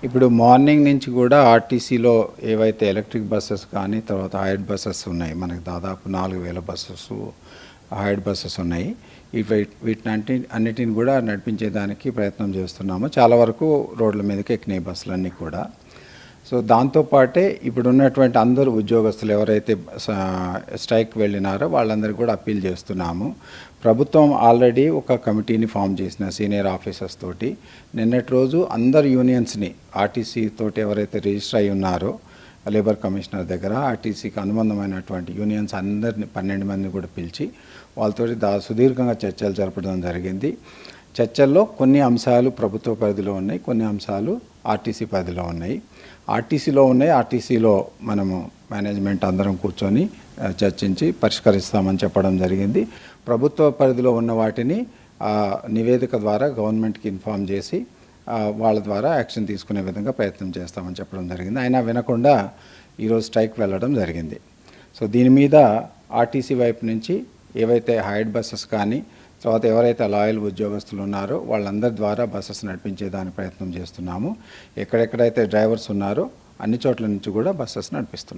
ఇప్పుడు మార్నింగ్ నుంచి కూడా ఆర్టీసీలో ఏవైతే ఎలక్ట్రిక్ బస్సెస్ కానీ తర్వాత హైడ్ బస్సెస్ ఉన్నాయి, మనకి దాదాపు 4,000 బస్సెస్ హైడ్ బస్సెస్ ఉన్నాయి. అన్నిటిని కూడా నడిపించేదానికి ప్రయత్నం చేస్తున్నాము. చాలా వరకు రోడ్ల మీదకి ఎక్కినాయి బస్సులన్నీ కూడా. సో దాంతోపాటే ఇప్పుడు ఉన్నటువంటి అందరూ ఉద్యోగస్తులు ఎవరైతే స్ట్రైక్ వెళ్ళినారో వాళ్ళందరికీ కూడా అప్పీల్ చేస్తున్నాము. ప్రభుత్వం ఆల్రెడీ ఒక కమిటీని ఫామ్ చేసిన సీనియర్ ఆఫీసర్స్ తోటి నిన్నటి రోజు అందరు యూనియన్స్ని ఆర్టీసీ తోటి ఎవరైతే రిజిస్టర్ అయి ఉన్నారో లేబర్ కమిషనర్ దగ్గర ఆర్టీసీకి అనుబంధమైనటువంటి యూనియన్స్ అందరిని 12 మందిని కూడా పిలిచి వాళ్ళతోటి సుదీర్ఘంగా చర్చలు జరపడం జరిగింది. చర్చల్లో కొన్ని అంశాలు ప్రభుత్వ పరిధిలో ఉన్నాయి, కొన్ని అంశాలు ఆర్టీసీ పరిధిలో ఉన్నాయి. ఆర్టీసీలో మనము మేనేజ్మెంట్ అందరం కూర్చొని చర్చించి పరిష్కరిస్తామని చెప్పడం జరిగింది. ప్రభుత్వ పరిధిలో ఉన్న వాటిని నివేదిక ద్వారా గవర్నమెంట్కి ఇన్ఫామ్ చేసి వాళ్ళ ద్వారా యాక్షన్ తీసుకునే విధంగా ప్రయత్నం చేస్తామని చెప్పడం జరిగింది. అయినా వినకుండా ఈరోజు స్ట్రైక్ వెళ్ళడం జరిగింది. సో దీని మీద ఆర్టీసీ వైపు నుంచి ఏవైతే హైడ్ బస్సెస్ కానీ తర్వాత ఎవరైతే లాయల్ ఉద్యోగస్తులు ఉన్నారో వాళ్ళందరి ద్వారా బస్సెస్ నడిపించేదానికి ప్రయత్నం చేస్తున్నాము. ఎక్కడెక్కడైతే డ్రైవర్స్ ఉన్నారో అన్ని చోట్ల నుంచి కూడా బస్సెస్ నడిపిస్తున్నాము.